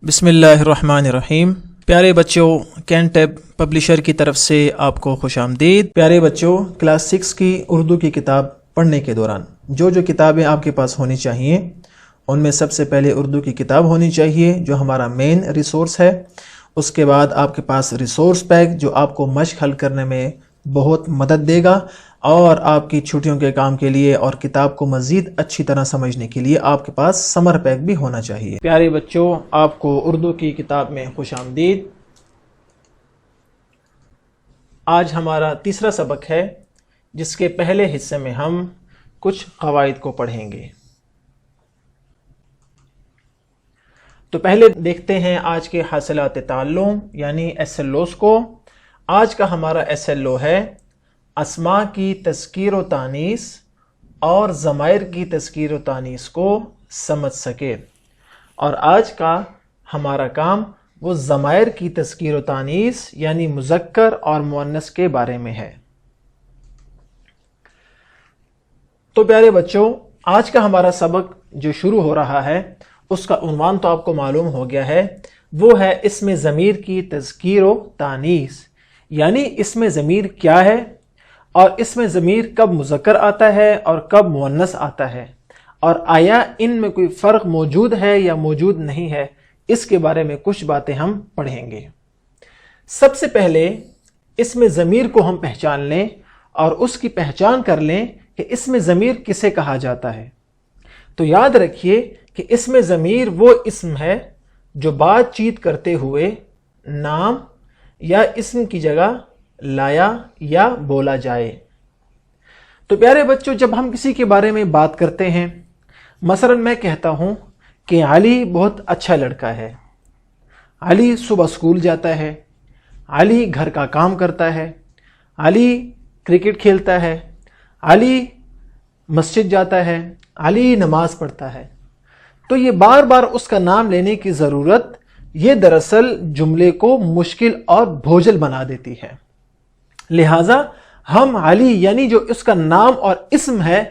بسم اللہ الرحمن الرحیم۔ پیارے بچوں، کینٹیب پبلشر کی طرف سے آپ کو خوش آمدید۔ پیارے بچوں، کلاس 6 کی اردو کی کتاب پڑھنے کے دوران جو کتابیں آپ کے پاس ہونی چاہیے ان میں سب سے پہلے اردو کی کتاب ہونی چاہیے جو ہمارا مین ریسورس ہے۔ اس کے بعد آپ کے پاس ریسورس پیک جو آپ کو مشق حل کرنے میں بہت مدد دے گا، اور آپ کی چھٹیوں کے کام کے لیے اور کتاب کو مزید اچھی طرح سمجھنے کے لیے آپ کے پاس سمر پیک بھی ہونا چاہیے۔ پیارے بچوں، آپ کو اردو کی کتاب میں خوش آمدید۔ آج ہمارا تیسرا سبق ہے جس کے پہلے حصے میں ہم کچھ قواعد کو پڑھیں گے۔ تو پہلے دیکھتے ہیں آج کے حاصلات تعلم یعنی SLOs کو۔ آج کا ہمارا SLO ہے اسماء کی تذکیر و تانیث اور ضمائر کی تذکیر و تانیث کو سمجھ سکے، اور آج کا ہمارا کام وہ ضمائر کی تذکیر و تانیث یعنی مذکر اور مؤنث کے بارے میں ہے۔ تو پیارے بچوں، آج کا ہمارا سبق جو شروع ہو رہا ہے اس کا عنوان تو آپ کو معلوم ہو گیا ہے، وہ ہے اسم ضمیر کی تذکیر و تانیث، یعنی اسم ضمیر کیا ہے اور اسم ضمیر کب مذکر آتا ہے اور کب مؤنث آتا ہے، اور آیا ان میں کوئی فرق موجود ہے یا موجود نہیں ہے، اس کے بارے میں کچھ باتیں ہم پڑھیں گے۔ سب سے پہلے اسم ضمیر کو ہم پہچان لیں اور اس کی پہچان کر لیں کہ اسم ضمیر کسے کہا جاتا ہے۔ تو یاد رکھیے کہ اسم ضمیر وہ اسم ہے جو بات چیت کرتے ہوئے نام یا اسم کی جگہ لایا یا بولا جائے۔ تو پیارے بچوں، جب ہم کسی کے بارے میں بات کرتے ہیں، مثلا میں کہتا ہوں کہ علی بہت اچھا لڑکا ہے، علی صبح اسکول جاتا ہے، علی گھر کا کام کرتا ہے، علی کرکٹ کھیلتا ہے، علی مسجد جاتا ہے، علی نماز پڑھتا ہے۔ تو یہ بار بار اس کا نام لینے کی ضرورت یہ دراصل جملے کو مشکل اور بوجھل بنا دیتی ہے، لہٰذا ہم علی یعنی جو اس کا نام اور اسم ہے،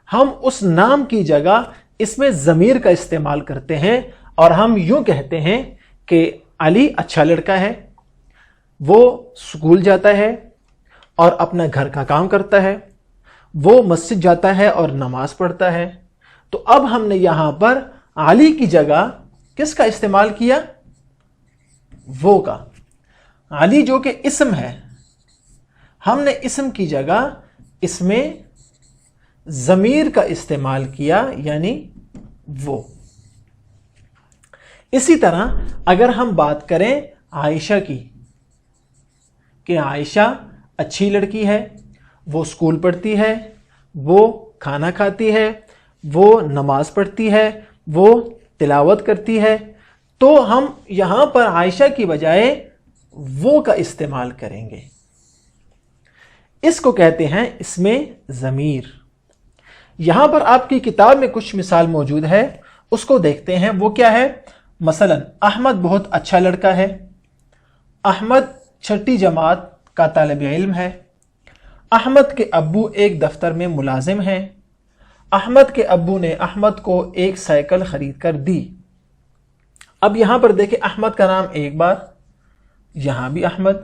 ہم اس نام کی جگہ اسم ضمیر کا استعمال کرتے ہیں اور ہم یوں کہتے ہیں کہ علی اچھا لڑکا ہے، وہ اسکول جاتا ہے اور اپنا گھر کا کام کرتا ہے، وہ مسجد جاتا ہے اور نماز پڑھتا ہے۔ تو اب ہم نے یہاں پر علی کی جگہ کس کا استعمال کیا؟ وہ کا۔ علی جو کہ اسم ہے، ہم نے اسم کی جگہ اسم ضمیر کا استعمال کیا یعنی وہ۔ اسی طرح اگر ہم بات کریں عائشہ کی کہ عائشہ اچھی لڑکی ہے، وہ اسکول پڑھتی ہے، وہ کھانا کھاتی ہے، وہ نماز پڑھتی ہے، وہ تلاوت کرتی ہے، تو ہم یہاں پر عائشہ کی بجائے وہ کا استعمال کریں گے۔ اس کو کہتے ہیں اسم ضمیر۔ یہاں پر آپ کی کتاب میں کچھ مثال موجود ہے، اس کو دیکھتے ہیں۔ وہ کیا ہے؟ مثلا احمد بہت اچھا لڑکا ہے، احمد چھٹی جماعت کا طالب علم ہے، احمد کے ابو ایک دفتر میں ملازم ہیں، احمد کے ابو نے احمد کو ایک سائیکل خرید کر دی۔ اب یہاں پر دیکھیں احمد کا نام ایک بار، یہاں بھی احمد،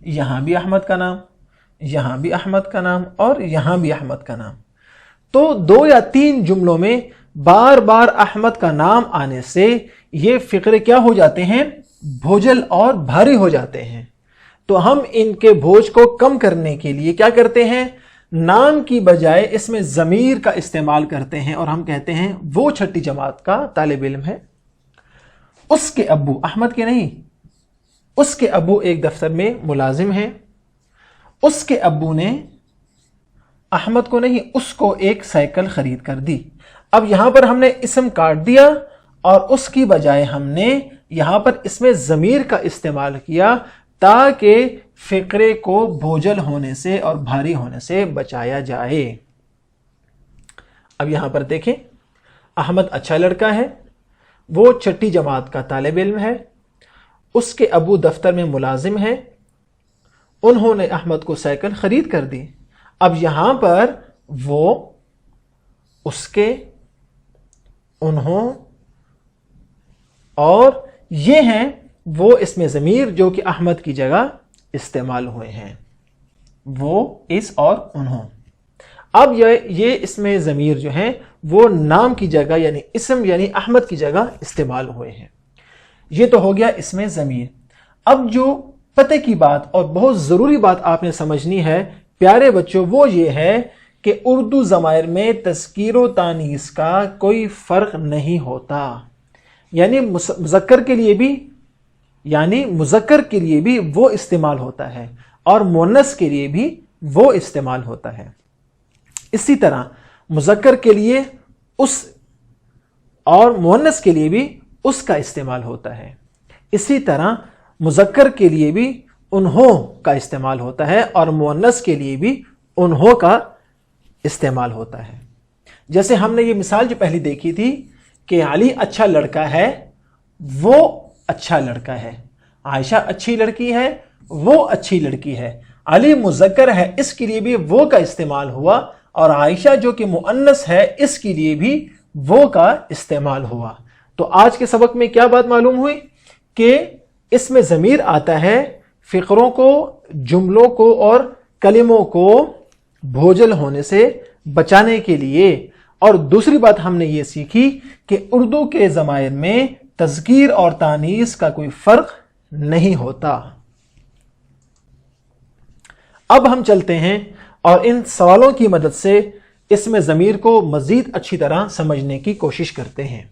یہاں بھی احمد کا نام، یہاں بھی احمد کا نام اور یہاں بھی احمد کا نام۔ تو 2 یا 3 جملوں میں بار بار احمد کا نام آنے سے یہ فقرے کیا ہو جاتے ہیں؟ بوجھل اور بھاری ہو جاتے ہیں۔ تو ہم ان کے بوجھ کو کم کرنے کے لیے کیا کرتے ہیں؟ نام کی بجائے اس میں ضمیر کا استعمال کرتے ہیں اور ہم کہتے ہیں وہ چھٹی جماعت کا طالب علم ہے، اس کے ابو، احمد کے نہیں، اس کے ابو ایک دفتر میں ملازم ہیں، اس کے ابو نے احمد کو نہیں اس کو ایک سائیکل خرید کر دی۔ اب یہاں پر ہم نے اسم کاٹ دیا اور اس کی بجائے ہم نے یہاں پر اسم ضمیر کا استعمال کیا تاکہ فقرے کو بوجھل ہونے سے اور بھاری ہونے سے بچایا جائے۔ اب یہاں پر دیکھیں احمد اچھا لڑکا ہے، وہ چھٹی جماعت کا طالب علم ہے، اس کے ابو دفتر میں ملازم ہیں، انہوں نے احمد کو سائیکل خرید کر دی۔ اب یہاں پر وہ، اس کے، انہوں اور یہ ہیں وہ اسم ضمیر جو کہ احمد کی جگہ استعمال ہوئے ہیں، وہ، اس اور انہوں۔ اب یہ اسم ضمیر جو ہیں وہ نام کی جگہ یعنی اسم یعنی احمد کی جگہ استعمال ہوئے ہیں۔ یہ تو ہو گیا اسم ضمیر۔ اب جو پتہ کی بات اور بہت ضروری بات آپ نے سمجھنی ہے پیارے بچوں، وہ یہ ہے کہ اردو ضمائر میں تذکیر و تانیث کا کوئی فرق نہیں ہوتا، یعنی مذکر کے لیے بھی وہ استعمال ہوتا ہے اور مؤنث کے لیے بھی وہ استعمال ہوتا ہے۔ اسی طرح مذکر کے لیے اس اور مؤنث کے لیے بھی اس کا استعمال ہوتا ہے۔ اسی طرح مذکر کے لیے بھی انہوں کا استعمال ہوتا ہے اور مؤنث کے لیے بھی انہوں کا استعمال ہوتا ہے۔ جیسے ہم نے یہ مثال جو پہلی دیکھی تھی کہ علی اچھا لڑکا ہے، وہ اچھا لڑکا ہے، عائشہ اچھی لڑکی ہے، وہ اچھی لڑکی ہے۔ علی مذکر ہے، اس کے لیے بھی وہ کا استعمال ہوا، اور عائشہ جو کہ مؤنث ہے اس کے لیے بھی وہ کا استعمال ہوا۔ تو آج کے سبق میں کیا بات معلوم ہوئی کہ اسم ضمیر آتا ہے فقروں کو، جملوں کو اور کلموں کو بھوجل ہونے سے بچانے کے لیے، اور دوسری بات ہم نے یہ سیکھی کہ اردو کے ضمائر میں تذکیر اور تانیث کا کوئی فرق نہیں ہوتا۔ اب ہم چلتے ہیں اور ان سوالوں کی مدد سے اسم ضمیر کو مزید اچھی طرح سمجھنے کی کوشش کرتے ہیں۔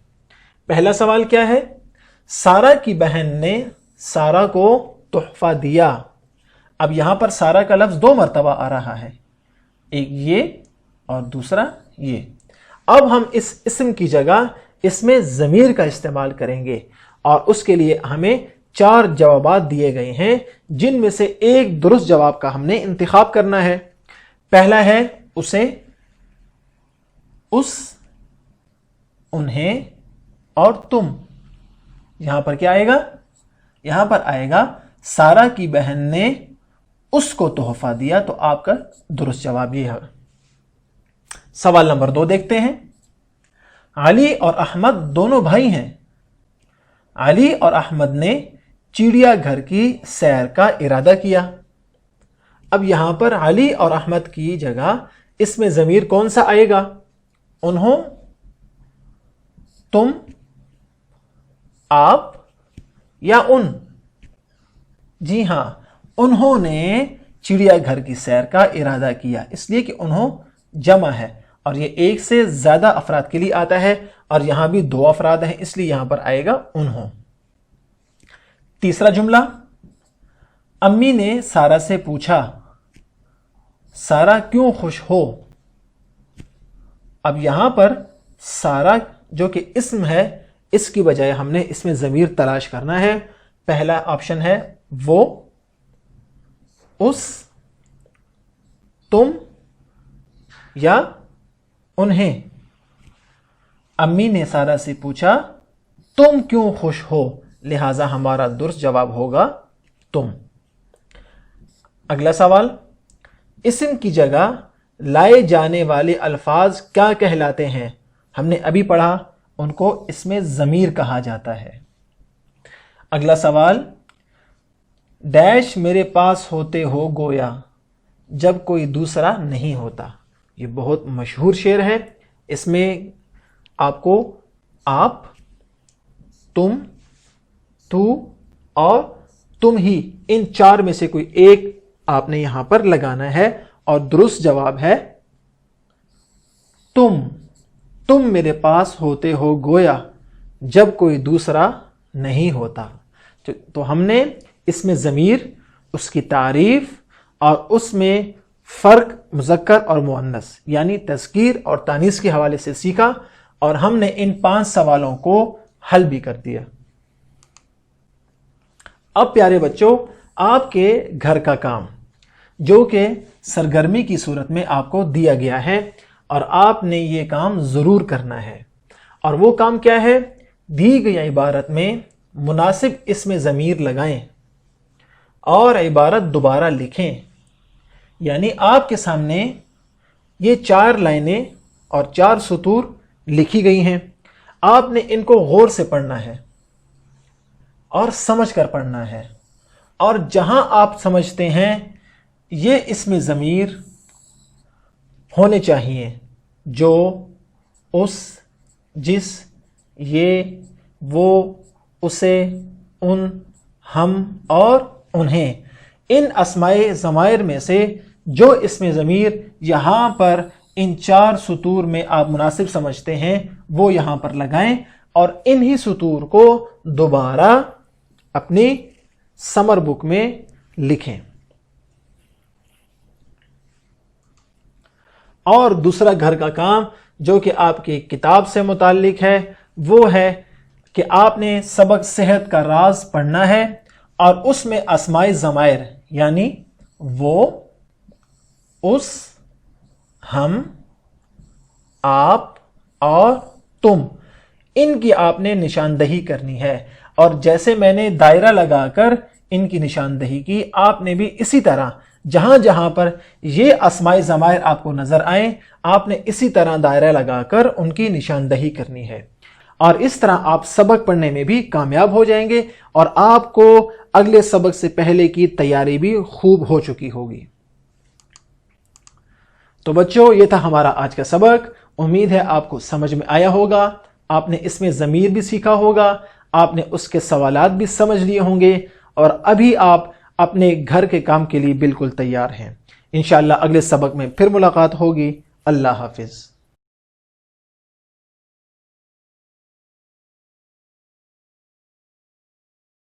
پہلا سوال کیا ہے؟ سارا کی بہن نے سارا کو تحفہ دیا۔ اب یہاں پر سارا کا لفظ دو مرتبہ آ رہا ہے، ایک یہ اور دوسرا یہ۔ اب ہم اس اسم کی جگہ اسم ضمیر کا استعمال کریں گے، اور اس کے لیے ہمیں 4 جوابات دیے گئے ہیں، جن میں سے ایک درست جواب کا ہم نے انتخاب کرنا ہے۔ پہلا ہے اسے، اس، انہیں اور تم۔ یہاں پر کیا آئے گا؟ یہاں پر آئے گا سارا کی بہن نے اس کو تحفہ دیا، تو آپ کا درست جواب یہ ہے۔ سوال نمبر 2 دیکھتے ہیں۔ علی اور احمد دونوں بھائی ہیں۔ علی اور احمد نے چڑیا گھر کی سیر کا ارادہ کیا۔ اب یہاں پر علی اور احمد کی جگہ اسم ضمیر کون سا آئے گا؟ انہوں، تم، آپ یا ان؟ جی ہاں، انہوں نے چڑیا گھر کی سیر کا ارادہ کیا، اس لیے کہ انہوں جمع ہے اور یہ ایک سے زیادہ افراد کے لیے آتا ہے، اور یہاں بھی 2 افراد ہیں، اس لیے یہاں پر آئے گا انہوں۔ تیسرا جملہ، امی نے سارا سے پوچھا سارا کیوں خوش ہو؟ اب یہاں پر سارا جو کہ اسم ہے، اس کی بجائے ہم نے اسم ضمیر تلاش کرنا ہے۔ پہلا آپشن ہے وہ، اس، تم یا انہیں۔ امی نے سارا سے پوچھا تم کیوں خوش ہو، لہذا ہمارا درست جواب ہوگا تم۔ اگلا سوال، اسم کی جگہ لائے جانے والے الفاظ کیا کہلاتے ہیں؟ ہم نے ابھی پڑھا، ان کو اسم ضمیر کہا جاتا ہے۔ اگلا سوال، ڈیش میرے پاس ہوتے ہو گویا جب کوئی دوسرا نہیں ہوتا۔ یہ بہت مشہور شعر ہے، اس میں آپ کو آپ، تم، تو اور تم ہی، ان 4 میں سے کوئی ایک آپ نے یہاں پر لگانا ہے، اور درست جواب ہے تم میرے پاس ہوتے ہو گویا جب کوئی دوسرا نہیں ہوتا۔ تو ہم نے اسم ضمیر، اس کی تعریف اور اس میں فرق مذکر اور مؤنث یعنی تذکیر اور تانیث کے حوالے سے سیکھا، اور ہم نے ان 5 سوالوں کو حل بھی کر دیا۔ اب پیارے بچوں، آپ کے گھر کا کام جو کہ سرگرمی کی صورت میں آپ کو دیا گیا ہے، اور آپ نے یہ کام ضرور کرنا ہے، اور وہ کام کیا ہے؟ دی گئی عبارت میں مناسب اسم ضمیر لگائیں اور عبارت دوبارہ لکھیں۔ یعنی آپ کے سامنے یہ 4 لائنیں اور 4 سطور لکھی گئی ہیں، آپ نے ان کو غور سے پڑھنا ہے۔ اور سمجھ کر پڑھنا ہے، اور جہاں آپ سمجھتے ہیں یہ اسم ضمیر ہونے چاہیے جو اس، جس، یہ، وہ، اسے، ان، ہم اور انہیں، ان اسماء ضمائر میں سے جو اسم ضمیر یہاں پر ان 4 سطور میں آپ مناسب سمجھتے ہیں وہ یہاں پر لگائیں، اور انہی سطور کو دوبارہ اپنی سمر بک میں لکھیں۔ اور دوسرا گھر کا کام جو کہ آپ کی کتاب سے متعلق ہے وہ ہے کہ آپ نے سبق صحت کا راز پڑھنا ہے، اور اس میں اسماء ضمائر یعنی وہ، اس، ہم، آپ اور تم، ان کی آپ نے نشاندہی کرنی ہے، اور جیسے میں نے دائرہ لگا کر ان کی نشاندہی کی، آپ نے بھی اسی طرح جہاں جہاں پر یہ اسماء ضمائر آپ کو نظر آئیں آپ نے اسی طرح دائرہ لگا کر ان کی نشاندہی کرنی ہے، اور اس طرح آپ سبق پڑھنے میں بھی کامیاب ہو جائیں گے، اور آپ کو اگلے سبق سے پہلے کی تیاری بھی خوب ہو چکی ہوگی۔ تو بچوں، یہ تھا ہمارا آج کا سبق، امید ہے آپ کو سمجھ میں آیا ہوگا، آپ نے اس میں ضمیر بھی سیکھا ہوگا، آپ نے اس کے سوالات بھی سمجھ لیے ہوں گے، اور ابھی آپ اپنے گھر کے کام کے لیے بالکل تیار ہیں۔ انشاءاللہ اگلے سبق میں پھر ملاقات ہوگی۔ اللہ حافظ۔